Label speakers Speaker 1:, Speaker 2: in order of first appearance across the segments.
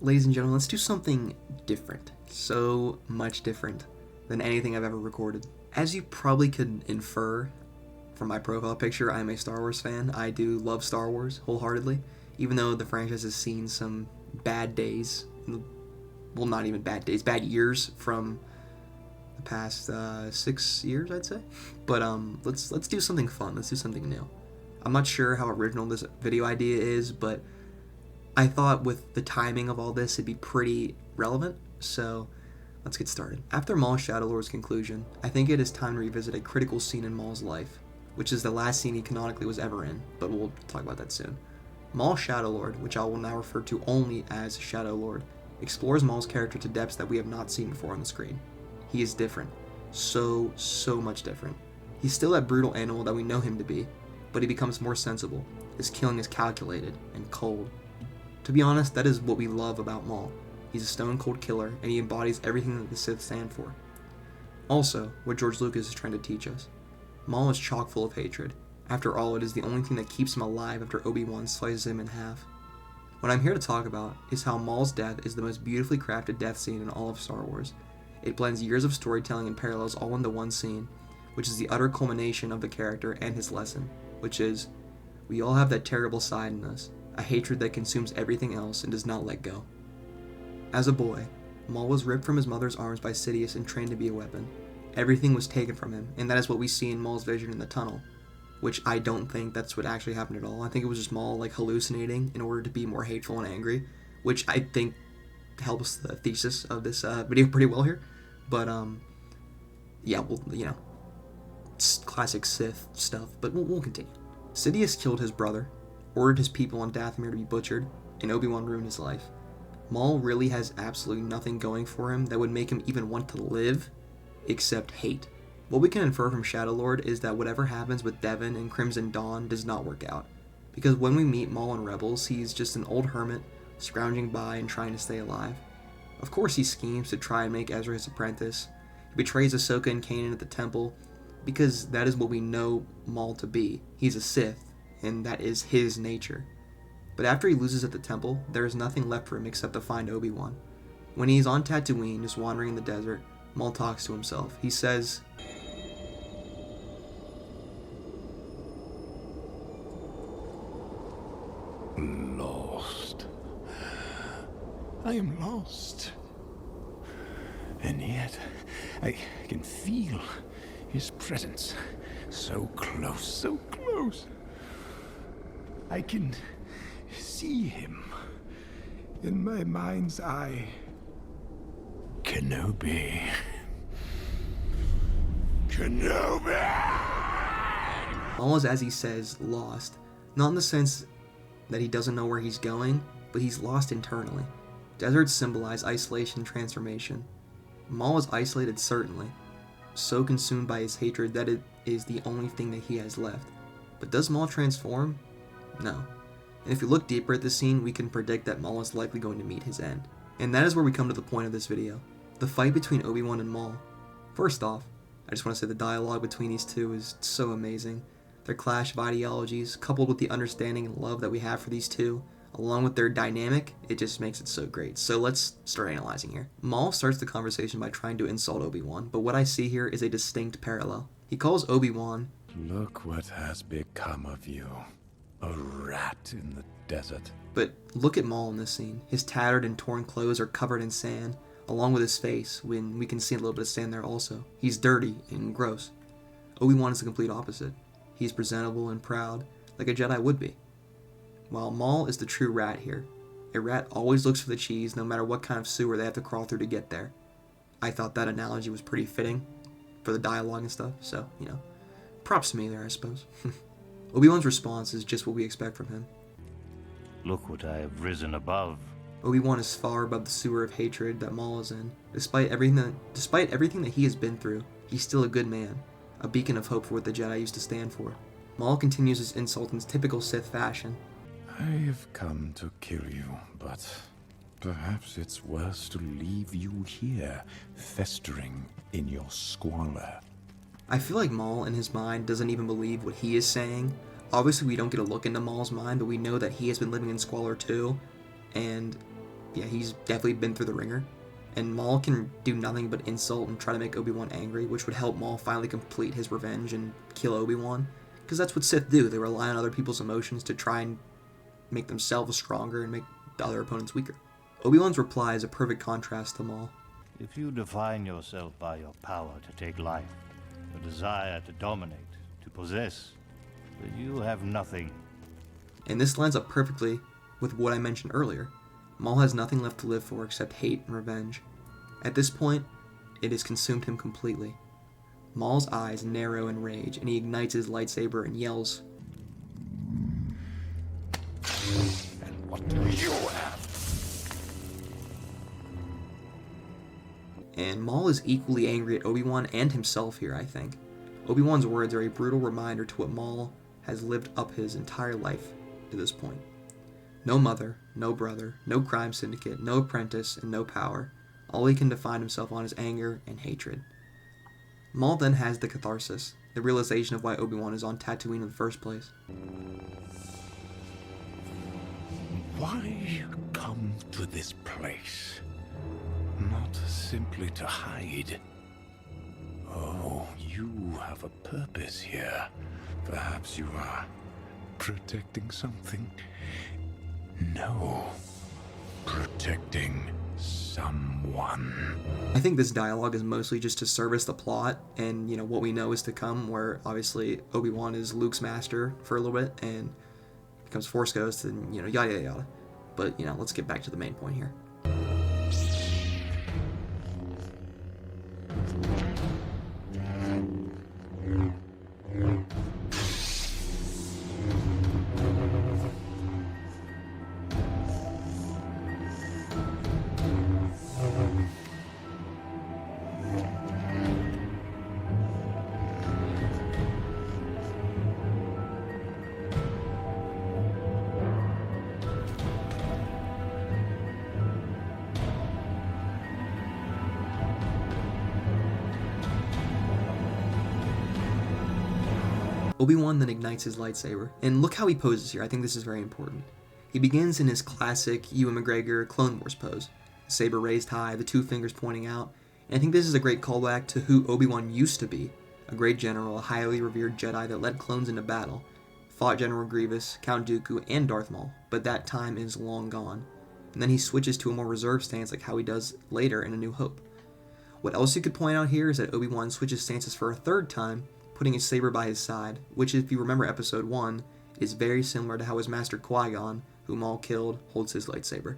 Speaker 1: Ladies and gentlemen, let's do something different. So much different than anything I've ever recorded. As you probably could infer from my profile picture, I'm a Star Wars fan. I do love Star Wars wholeheartedly, even though the franchise has seen some bad days. Well, not even bad days, bad years from the past 6 years, I'd say. But let's do something fun. Let's do something new. I'm not sure how original this video idea is, but I thought with the timing of all this, it'd be pretty relevant. So let's get started. After Maul's Shadow Lord's conclusion, I think it is time to revisit a critical scene in Maul's life, which is the last scene he canonically was ever in, but we'll talk about that soon. Maul Shadow Lord, which I will now refer to only as Shadow Lord, explores Maul's character to depths that we have not seen before on the screen. He is different. So much different. He's still that brutal animal that we know him to be, but he becomes more sensible. His killing is calculated and cold. To be honest, that is what we love about Maul. He's a stone-cold killer, and he embodies everything that the Sith stand for. Also, what George Lucas is trying to teach us. Maul is chock full of hatred. After all, it is the only thing that keeps him alive after Obi-Wan slices him in half. What I'm here to talk about is how Maul's death is the most beautifully crafted death scene in all of Star Wars. It blends years of storytelling and parallels all into one scene, which is the utter culmination of the character and his lesson, which is, we all have that terrible side in us, a hatred that consumes everything else and does not let go. As a boy, Maul was ripped from his mother's arms by Sidious and trained to be a weapon. Everything was taken from him, and that is what we see in Maul's vision in the tunnel, which I don't think that's what actually happened at all. I think it was just Maul hallucinating in order to be more hateful and angry, which I think helps the thesis of this video pretty well here. But yeah, well, it's classic Sith stuff, but we'll continue. Sidious killed his brother, ordered his people on Dathomir to be butchered, and Obi-Wan ruined his life. Maul really has absolutely nothing going for him that would make him even want to live, except hate. What we can infer from Shadow Lord is that whatever happens with Devon and Crimson Dawn does not work out, because when we meet Maul in Rebels, he's just an old hermit, scrounging by and trying to stay alive. Of course he schemes to try and make Ezra his apprentice. He betrays Ahsoka and Kanan at the temple, because that is what we know Maul to be. He's a Sith, and that is his nature. But after he loses at the temple, there is nothing left for him except to find Obi-Wan. When he is on Tatooine, just wandering in the desert, Maul talks to himself. He says,
Speaker 2: "Lost. I am lost. And yet, I can feel his presence. So close, so close. I can see him in my mind's eye. Kenobi.
Speaker 1: Maul is, as he says, lost. Not in the sense that he doesn't know where he's going, but he's lost internally. Deserts symbolize isolation and transformation. Maul is isolated, certainly, so consumed by his hatred that it is the only thing that he has left. But does Maul transform? No. And if we look deeper at this scene, we can predict that Maul is likely going to meet his end. And that is where we come to the point of this video. The fight between Obi-Wan and Maul. First off, I just want to say the dialogue between these two is so amazing. Their clash of ideologies, coupled with the understanding and love that we have for these two, along with their dynamic, it just makes it so great. So let's start analyzing here. Maul starts the conversation by trying to insult Obi-Wan, but what I see here is a distinct parallel. He calls Obi-Wan,
Speaker 2: "Look what has become of you. A rat in the desert."
Speaker 1: But look at Maul in this scene. His tattered and torn clothes are covered in sand, along with his face, when we can see a little bit of sand there also. He's dirty and gross. Obi-Wan is the complete opposite. He's presentable and proud, like a Jedi would be. While Maul is the true rat here. A rat always looks for the cheese, no matter what kind of sewer they have to crawl through to get there. I thought that analogy was pretty fitting for the dialogue and stuff, so, props to me there, I suppose. Obi-Wan's response is just what we expect from him.
Speaker 3: "Look what I have risen above."
Speaker 1: Obi-Wan is far above the sewer of hatred that Maul is in. Despite everything that he has been through, he's still a good man, a beacon of hope for what the Jedi used to stand for. Maul continues his insult in typical Sith fashion.
Speaker 2: "I have come to kill you, but perhaps it's worse to leave you here, festering in your squalor."
Speaker 1: I feel like Maul, in his mind, doesn't even believe what he is saying. Obviously, we don't get a look into Maul's mind, but we know that he has been living in squalor too, and yeah, he's definitely been through the ringer. And Maul can do nothing but insult and try to make Obi-Wan angry, which would help Maul finally complete his revenge and kill Obi-Wan. Because that's what Sith do. They rely on other people's emotions to try and make themselves stronger and make the other opponents weaker. Obi-Wan's reply is a perfect contrast to Maul.
Speaker 3: If you define yourself by your power to take life, a desire to dominate, to possess, then you have nothing.
Speaker 1: And this lines up perfectly with what I mentioned earlier. Maul has nothing left to live for except hate and revenge. At this point, it has consumed him completely. Maul's eyes narrow in rage, and he ignites his lightsaber and yells,
Speaker 2: And what do you have?
Speaker 1: and Maul is equally angry at Obi-Wan and himself here, I think. Obi-Wan's words are a brutal reminder to what Maul has lived up his entire life to this point. No mother, no brother, no crime syndicate, no apprentice, and no power. All he can define himself on is anger and hatred. Maul then has the catharsis, the realization of why Obi-Wan is on Tatooine in the first place.
Speaker 2: Why come to this place? Not simply to hide. Oh, you have a purpose here. Perhaps you are protecting something? No. Protecting someone.
Speaker 1: I think this dialogue is mostly just to service the plot and, what we know is to come, where obviously Obi-Wan is Luke's master for a little bit and becomes Force Ghost and, yada yada yada. But, let's get back to the main point here. Obi-Wan then ignites his lightsaber, and look how he poses here. I think this is very important. He begins in his classic Ewan McGregor Clone Wars pose, the saber raised high, the two fingers pointing out, and I think this is a great callback to who Obi-Wan used to be, a great general, a highly revered Jedi that led clones into battle, fought General Grievous, Count Dooku, and Darth Maul, but that time is long gone, and then he switches to a more reserved stance like how he does later in A New Hope. What else you could point out here is that Obi-Wan switches stances for a third time, putting his saber by his side, which, if you remember Episode 1, is very similar to how his master Qui-Gon, whom Maul killed, holds his lightsaber.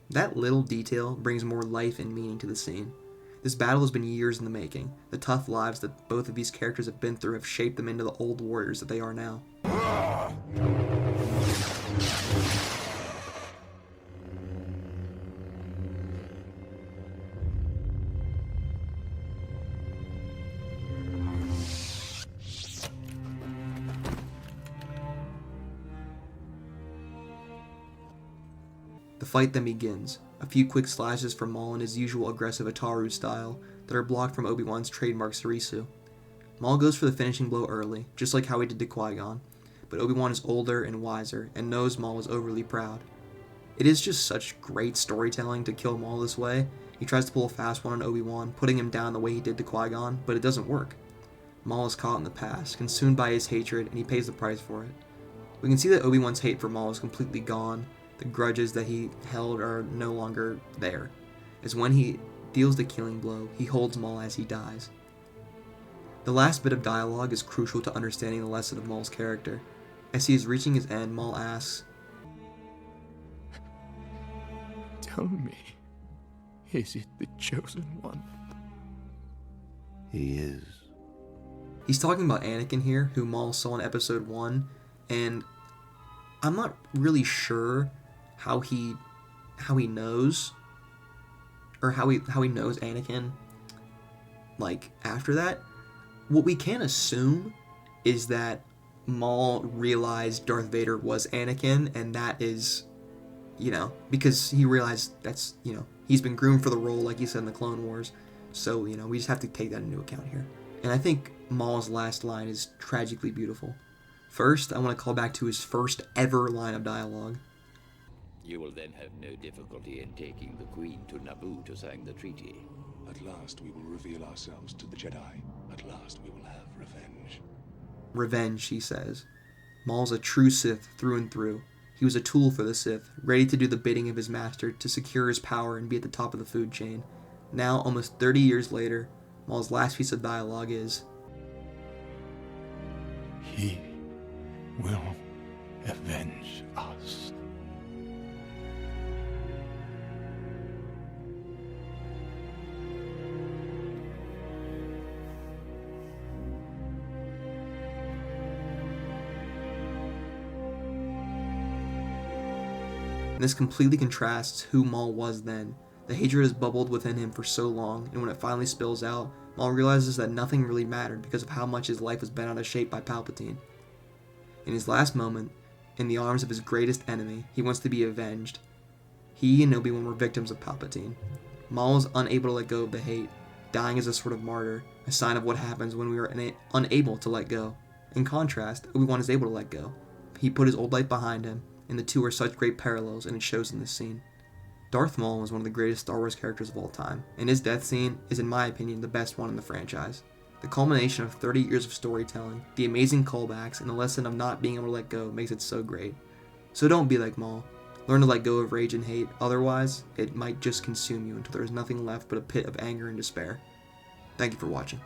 Speaker 1: That little detail brings more life and meaning to the scene. This battle has been years in the making. The tough lives that both of these characters have been through have shaped them into the old warriors that they are now. The fight then begins. A few quick slashes from Maul in his usual aggressive Ataru style that are blocked from Obi-Wan's trademark Sarisu. Maul goes for the finishing blow early, just like how he did to Qui-Gon, but Obi-Wan is older and wiser and knows Maul is overly proud. It is just such great storytelling to kill Maul this way. He tries to pull a fast one on Obi-Wan, putting him down the way he did to Qui-Gon, but it doesn't work. Maul is caught in the past, consumed by his hatred, and he pays the price for it. We can see that Obi-Wan's hate for Maul is completely gone. The grudges that he held are no longer there, as when he deals the killing blow, he holds Maul as he dies. The last bit of dialogue is crucial to understanding the lesson of Maul's character. As he is reaching his end, Maul asks,
Speaker 2: Tell me, is it the chosen one?
Speaker 3: He is.
Speaker 1: He's talking about Anakin here, who Maul saw in Episode 1, and I'm not really sure how he knows, or how he knows Anakin, like, after that. What we can assume is that Maul realized Darth Vader was Anakin, and that is, because he realized that's, he's been groomed for the role, like he said in the Clone Wars, so, we just have to take that into account here. And I think Maul's last line is tragically beautiful. First, I want to call back to his first ever line of dialogue.
Speaker 4: You will then have no difficulty in taking the Queen to Naboo to sign the treaty.
Speaker 5: At last we will reveal ourselves to the Jedi. At last we will have revenge.
Speaker 1: Revenge, he says. Maul's a true Sith through and through. He was a tool for the Sith, ready to do the bidding of his master to secure his power and be at the top of the food chain. Now, almost 30 years later, Maul's last piece of dialogue is,
Speaker 2: He will avenge us.
Speaker 1: and this completely contrasts who Maul was then. The hatred has bubbled within him for so long, and when it finally spills out, Maul realizes that nothing really mattered because of how much his life was bent out of shape by Palpatine. In his last moment, in the arms of his greatest enemy, he wants to be avenged. He and Obi-Wan were victims of Palpatine. Maul is unable to let go of the hate, dying as a sort of martyr, a sign of what happens when we are unable to let go. In contrast, Obi-Wan is able to let go. He put his old life behind him, and the two are such great parallels, and it shows in this scene. Darth Maul was one of the greatest Star Wars characters of all time, and his death scene is, in my opinion, the best one in the franchise. The culmination of 30 years of storytelling, the amazing callbacks, and the lesson of not being able to let go makes it so great. So don't be like Maul. Learn to let go of rage and hate, otherwise, it might just consume you until there is nothing left but a pit of anger and despair. Thank you for watching.